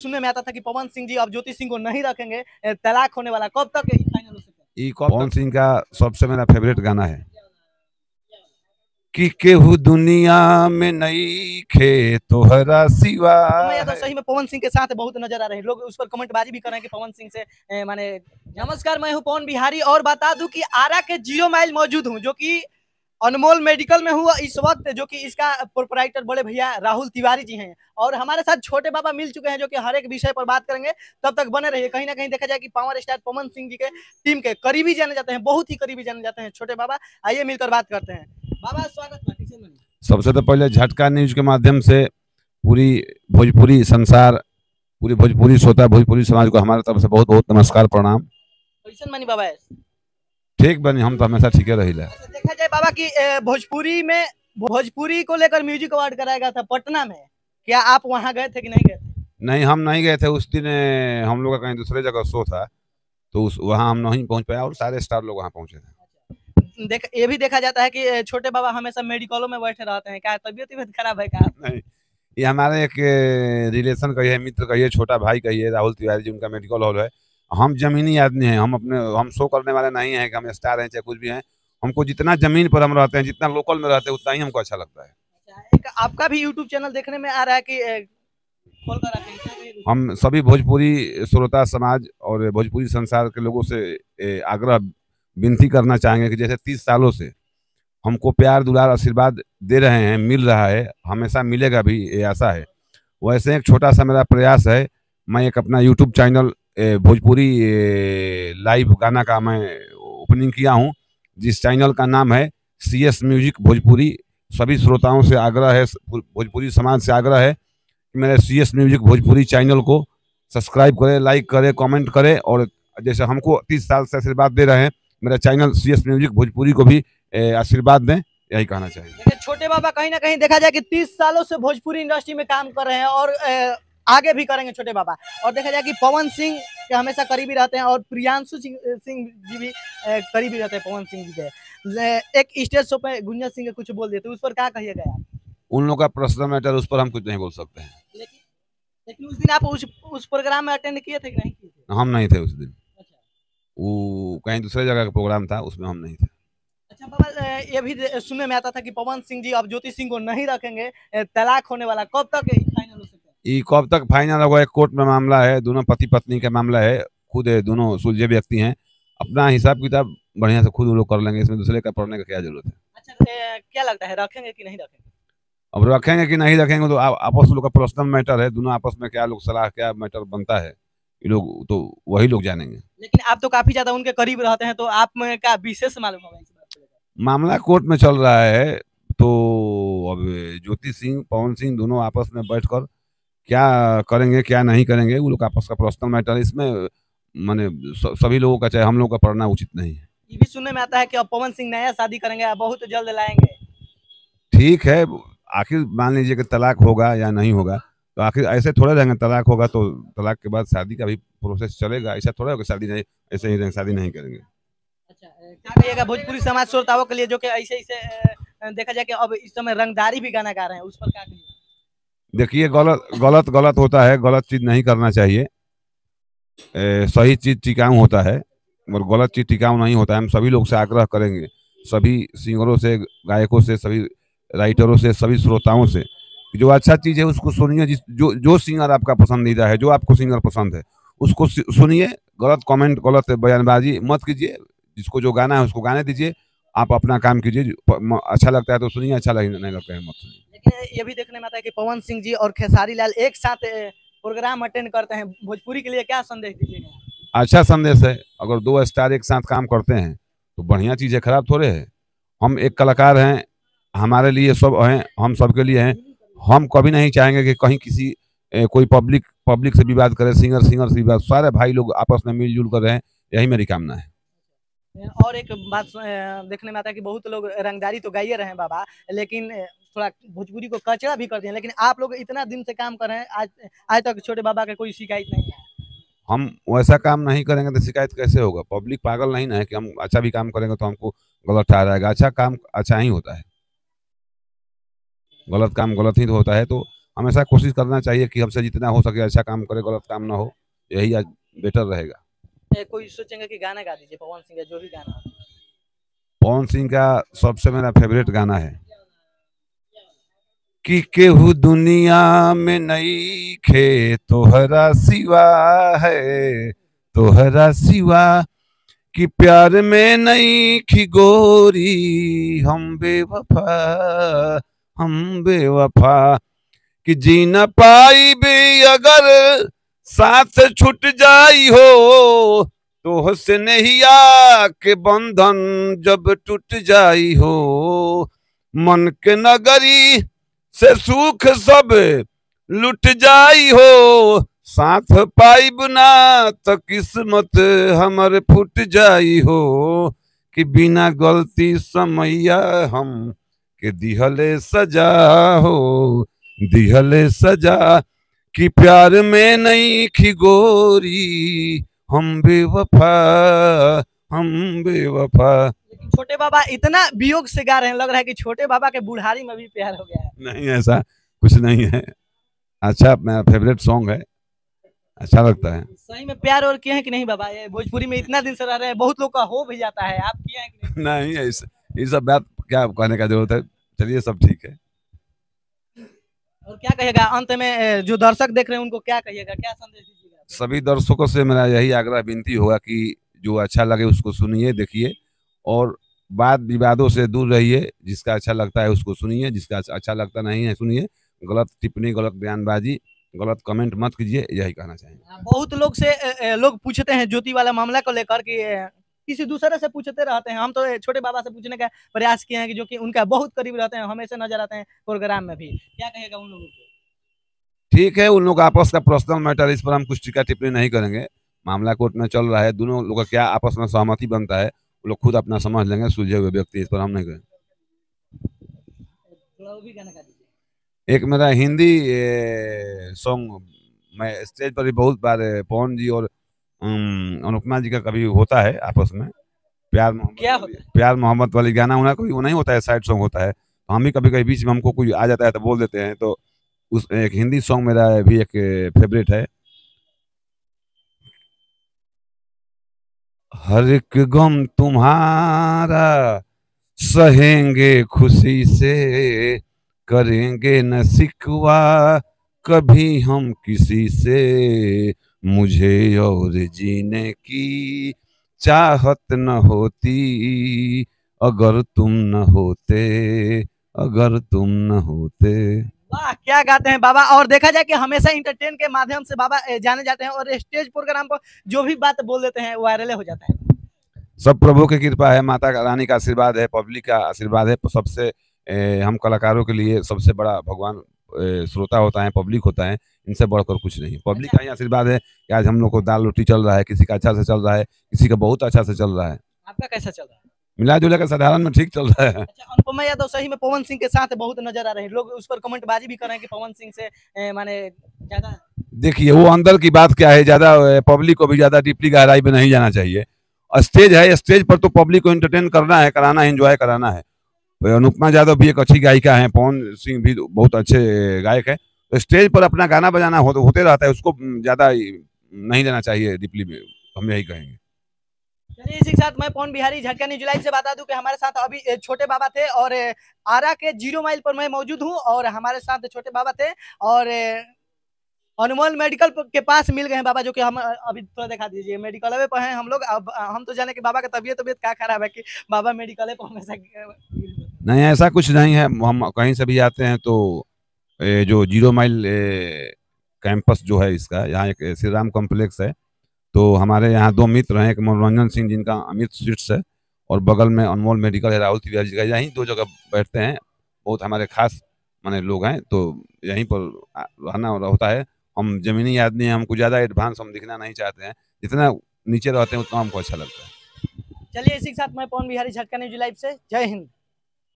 सुनने में आता था कि पवन सिंह जी अब ज्योति सिंह को नहीं रखेंगे, तलाक होने वाला, कब तक फाइनल हो सकता है? पवन सिंह का सबसे मेरा फेवरेट गाना है कि केहू दुनिया में नई खे तोहरा सिवा। मैं तो सही में पवन सिंह के साथ बहुत नजर आ रहे हैं, लोग उस पर कमेंटबाजी भी कर रहे हैं कि पवन सिंह से माने। नमस्कार, मैं हूं पवन बिहारी और बता दूं कि आरा के जियो माइल मौजूद हूं, जो कि अनमोल मेडिकल में हुआ इस वक्त, जो कि इसका प्रोपराइटर बड़े भैया राहुल तिवारी जी हैं, और हमारे साथ छोटे बाबा मिल चुके हैं, जो कि हर एक विषय पर बात करेंगे। तब तक बने रहिए। कहीं ना कहीं देखा जाए कि पावर स्टार पवन सिंह जी के टीम के करीबी जाने जाते हैं, बहुत ही करीबी जाने जाते हैं छोटे बाबा। आइए मिलकर बात करते हैं। बाबा स्वागत है। सबसे तो पहले झटका न्यूज के माध्यम से पूरी भोजपुरी संसार, पूरी भोजपुरी श्रोता, भोजपुरी समाज को हमारे तरफ से बहुत बहुत नमस्कार, प्रणाम। कैसन मानी बाबा? ठीक बनी, हम तो हमेशा ठीक रहिला। देखा जाए बाबा की भोजपुरी में, भोजपुरी को लेकर म्यूजिक अवार्ड कराया गया था पटना में, क्या आप वहां गए थे कि नहीं गए थे? नहीं, हम नहीं गए थे उस दिन। हम लोग का कहीं दूसरे जगह शो था, तो उस वहाँ हम नहीं पहुंच पाया और सारे स्टार लोग वहाँ पहुंचे थे। ये भी देखा जाता है कि छोटे बाबा हमेशा मेडिकलों में बैठे रहते हैं, क्या तबीयत खराब है क्या? नहीं, ये हमारे एक रिलेशन कहिए, मित्र कहिए, छोटा भाई कहिए, राहुल तिवारी जी, उनका मेडिकल हॉल है। हम जमीनी आदमी हैं, हम शो करने वाले नहीं हैं कि हम स्टार हैं चाहे कुछ भी हैं। हमको जितना जमीन पर हम रहते हैं, जितना लोकल में रहते हैं, उतना ही हमको अच्छा लगता है। एक आपका भी यूट्यूब चैनल देखने में आ रहा है कि खोल कर रखें। हम सभी भोजपुरी श्रोता समाज और भोजपुरी संसार के लोगों से आग्रह विनती करना चाहेंगे कि जैसे 30 सालों से हमको प्यार दुलार आशीर्वाद दे रहे हैं, मिल रहा है, हमेशा मिलेगा भी, ये आशा है। वैसे एक छोटा सा मेरा प्रयास है। मैं एक अपना यूट्यूब चैनल भोजपुरी लाइव गाना का मैं ओपनिंग किया हूँ, जिस चैनल का नाम है CS म्यूजिक भोजपुरी। सभी श्रोताओं से आग्रह है, भोजपुरी समाज से आग्रह है कि मेरे CS म्यूजिक भोजपुरी चैनल को सब्सक्राइब करें, लाइक करें, कमेंट करें, और जैसे हमको 30 साल से आशीर्वाद दे रहे हैं, मेरा चैनल CS म्यूजिक भोजपुरी को भी आशीर्वाद दें, यही कहना चाहिए। छोटे बाबा कहीं ना कहीं देखा जाए कि 30 सालों से भोजपुरी इंडस्ट्री में काम कर रहे हैं और आगे भी करेंगे छोटे बाबा। और देखा जाए कि पवन सिंह के हमेशा करीबी रहते हैं और प्रियांशु सिंह जी भी करीबी रहते हैं पवन सिंह जी के। एक स्टेज शो पे गुंजा सिंह के कुछ बोल देते, उस पर क्या कहिएगा आप? उन लोगों का पर्सनल मैटर, उस पर हम कुछ नहीं बोल सकते हैं। लेकिन उस दिन आप उस प्रोग्राम में अटेंड किए थे कि नहीं किए थे? हम नहीं थे उस दिन। वो कहीं दूसरे जगह का प्रोग्राम था, उसमें हम नहीं थे। अच्छा बाबा, ये भी सुनने में आता था कि पवन सिंह जी अब ज्योति सिंह को नहीं रखेंगे, तलाक होने वाला, कब तक फाइनल हो सकता है? ये कब तक फाइनल होगा? एक कोर्ट में मामला है, दोनों पति पत्नी का मामला है, खुद दोनों सुलझे व्यक्ति हैं, अपना हिसाब किताब बढ़िया से खुद लोग कर लेंगे, इसमें दूसरे का पढ़ने का क्या जरूरत है। अच्छा, क्या लगता है रखेंगे कि नहीं रखेंगे? अब रखेंगे कि नहीं रखेंगे तो आपस लोग का पर्सनल मैटर है, दोनों आपस में क्या लोग सलाह, क्या मैटर बनता है, ये लोग तो वही लोग जानेंगे। लेकिन आप तो काफी ज्यादा उनके करीब रहते हैं, तो आप में क्या विशेष मालूम होगा इस बात को? मामला कोर्ट में चल रहा है, तो अब ज्योति सिंह, पवन सिंह दोनों आपस में बैठकर क्या करेंगे क्या नहीं करेंगे, वो लोग आपस का पर्सनल मैटर है, इसमें माने सभी लोगों का, चाहे हम लोग का, पढ़ना उचित नहीं है। ये भी सुनने में आता है कि अब पवन सिंह नया शादी करेंगे, बहुत जल्द लाएंगे। ठीक है, आखिर मान लीजिए कि तलाक होगा या नहीं होगा, तो आखिर ऐसे थोड़े रहेंगे, तलाक होगा तो तलाक के बाद शादी का भी प्रोसेस चलेगा, ऐसा थोड़ा होगा शादी नहीं, ऐसे ही शादी नहीं करेंगे। अच्छा, क्या कहिएगा भोजपुरी समाज श्रोताओं के लिए, जो कि ऐसे ऐसे देखा जाए कि अब इस समय रंगदारी भी गाना गा रहे हैं, उस पर क्या कहिएगा? देखिए, गलत गलत होता है, गलत चीज नहीं करना चाहिए। सही चीज टिकाऊ होता है और गलत चीज टिकाऊ नहीं होता है। हम सभी लोग से आग्रह करेंगे, सभी सिंगरों से, गायकों से, सभी राइटरों से, सभी श्रोताओं से, जो अच्छा चीज है उसको सुनिए। जो सिंगर आपका पसंदीदा है, जो आपको सिंगर पसंद है, उसको सुनिए। गलत कमेंट, गलत बयानबाजी मत कीजिए। जिसको जो गाना है उसको गाने दीजिए, आप अपना काम कीजिए। अच्छा लगता है तो सुनिए, अच्छा नहीं लगता है मत सुनिए। लेकिन ये भी देखने में आता है कि पवन सिंह जी और खेसारी लाल एक साथ प्रोग्राम अटेंड करते हैं, भोजपुरी के लिए क्या संदेश दीजिएगा? अच्छा संदेश है। अगर दो स्टार एक साथ काम करते हैं तो बढ़िया चीज है, खराब थोड़े है। हम एक कलाकार हैं, हमारे लिए सब हैं, हम सबके लिए हैं। हम कभी नहीं चाहेंगे कि कहीं किसी कोई पब्लिक से विवाद करे, सिंगर से विवाद। सारे भाई लोग आपस में मिलजुल कर रहे हैं, यही मेरी कामना है। और एक बात देखने में आता है कि बहुत लोग रंगदारी तो गाइए रहे हैं बाबा, लेकिन थोड़ा भोजपुरी को कचरा भी कर दिए। लेकिन आप लोग इतना दिन से काम कर रहे हैं, आज तक छोटे बाबा का कोई शिकायत नहीं है। हम वैसा काम नहीं करेंगे तो शिकायत कैसे होगा? पब्लिक पागल नहीं ना है कि हम अच्छा भी काम करेंगे तो हमको गलत ठहराएगा। अच्छा काम अच्छा ही होता है, गलत काम गलत ही तो होता है। तो हमेशा कोशिश करना चाहिए कि हमसे जितना हो सके अच्छा काम करे, गलत काम ना हो, यही आज बेटर रहेगा। कोई सोचेंगे कि गाना गा दीजिए पवन सिंह का जो भी गाना हो। पवन सिंह का सबसे मेरा फेवरेट गाना है कि केहू दुनिया में नई खे तोहरा सिवा है, तोहरा सिवा कि प्यार में नई खी गोरी, हम बेवफा कि जी न पाई बे अगर साथ छूट जाई हो, तो हुस्न नहिया के बंधन जब टूट जाई हो, मन के नगरी से सुख सब लुट जाई हो, साथ पाइब ना तो किस्मत हमर फूट जाई हो, कि बिना गलती समैया हम के दिहले सजा हो, दिहले सजा कि प्यार में नहीं खी गोरी, हम बेवफा, हम बेवफा। लेकिन छोटे बाबा इतना वियोग से गा रहे हैं, लग रहा है कि छोटे बाबा के बुढ़ारी में भी प्यार हो गया है। नहीं, ऐसा कुछ नहीं है। अच्छा, मेरा फेवरेट सॉन्ग है, अच्छा लगता है। सही में प्यार और किए हैं कि नहीं बाबा? ये भोजपुरी में इतना दिन से रह रहे हैं, बहुत लोग का हो भी जाता है, आप किए हैं कि नहीं? नहीं, ये सब बात क्या कहने का जरूरत है, चलिए सब ठीक है। और क्या कहिएगा अंत में, जो दर्शक देख रहे हैं उनको क्या कहिएगा, क्या संदेश दीजिएगा? सभी दर्शकों से मेरा यही आग्रह विनती होगा कि जो अच्छा लगे उसको सुनिए, देखिए, और वाद विवादों से दूर रहिए। जिसका अच्छा लगता है उसको सुनिए, जिसका अच्छा लगता नहीं है सुनिए। गलत टिप्पणी, गलत बयानबाजी, गलत कमेंट मत कीजिए, यही कहना चाहेंगे। बहुत लोग से लोग पूछते हैं ज्योति वाला मामला को लेकर कि किसी दूसरे से पूछते रहते हैं। हम तो छोटे बाबा से पूछने का प्रयास किए हैं कि जो कि उनका बहुत करीब रहते हैं, हमेशा नजर आते हैं प्रोग्राम में भी। क्या कहेगा उन लोगों को? ठीक है, उन लोग आपस का पर्सनल मैटर, इस पर हम कुछ टीका टिप्पणी नहीं करेंगे। मामला कोर्ट में चल रहा है, दोनों लोगों का क्या आपस में सहमति बनता है वो लोग खुद अपना समझ लेंगे, सुलझे हुए व्यक्ति, इस पर हम नहीं करेंगे। एक मेरा हिंदी सॉन्ग, मैं स्टेज पर भी बहुत बार पवन जी और अनुपमा जी का कभी होता है आपस में, प्यार क्या मोहब्बत वाली, प्यार मोहब्बत वाली गाना उन्हें कोई वो नहीं होता है, साइड सॉन्ग होता है, तो हम भी कभी कभी बीच में हमको कोई आ जाता है तो बोल देते हैं। तो उस एक हिंदी सॉन्ग मेरा भी एक फेवरेट है, हर एक गम तुम्हारा सहेंगे खुशी से, करेंगे न शिकवा कभी हम किसी से, मुझे और जीने की चाहत न होती अगर तुम न होते, अगर तुम न होते। वाह, क्या गाते हैं बाबा! और देखा जाए कि हमेशा इंटरटेन के माध्यम से बाबा जाने जाते हैं, और स्टेज प्रोग्राम पर जो भी बात बोल देते हैं वायरल हो जाता है। सब प्रभु की कृपा है, माता रानी का आशीर्वाद है, पब्लिक का आशीर्वाद है। सबसे हम कलाकारों के लिए सबसे बड़ा भगवान श्रोता होता है, पब्लिक होता है, इनसे बढ़कर कुछ नहीं। पब्लिक का ही आशीर्वाद है कि आज हम लोग को दाल रोटी चल रहा है, किसी का अच्छा से चल रहा है, किसी का बहुत अच्छा से चल रहा है। आपका कैसा चल रहा है? मिला जुला कर साधारण में ठीक चल रहा है। अच्छा, अनुपमा यादव सही में पवन सिंह के साथ बहुत नजर आ रहे हैं, लोग उस पर कमेंटबाजी भी कर रहे हैं कि पवन सिंह से माने ज्यादा। देखिए, वो अंदर की बात क्या है, ज्यादा पब्लिक को भी ज्यादा डीपली गहराई में नहीं जाना चाहिए। स्टेज है, स्टेज पर तो पब्लिक को एंटरटेन करना है, कराना है, एंजॉय कराना है। अनुपमा यादव भी एक अच्छी गायिका है, पवन सिंह भी बहुत अच्छे गायक है, तो स्टेज पर अपना गाना बजाना होते रहता है, उसको ज्यादा नहीं लेना चाहिए डीपली में, हम यही कहेंगे। चलिए, इसी के साथ मैं पवन बिहारी झटका न्यूज लाइव से बता दूं कि हमारे साथ अभी छोटे बाबा थे, और आरा के 0 माइल पर मैं मौजूद हूं, और हमारे साथ छोटे बाबा थे, और अनमोल मेडिकल के पास मिल गए हैं बाबा, जो कि हम अभी थोड़ा दिखा दीजिए, मेडिकल पे हैं हम लोग। अब हम तो जाने कि बाबा का तबीयत क्या खराब है कि बाबा मेडिकल पे हमेशा। नहीं, ऐसा कुछ नहीं है, हम कहीं से भी आते हैं तो जो 0 माइल कैंपस जो है इसका, यहाँ एक श्री राम कॉम्प्लेक्स है, तो हमारे यहाँ 2 मित्र हैं, एक मनोरंजन सिंह जिनका अमित स्वीट्स है, और बगल में अनमोल मेडिकल है, राहुल तिवारी जी का, यहीं 2 जगह बैठते हैं। बहुत हमारे खास माने लोग हैं, तो यहीं पर रहना होता है। हम जमीनी आदमी हैं, हमको ज़्यादा एडवांस हम दिखना नहीं चाहते हैं, जितना नीचे रहते हैं उतना हमको अच्छा लगता है। चलिए, इसी के साथ मैं पवन बिहारी झटका न्यूज लाइव से, जय हिंद।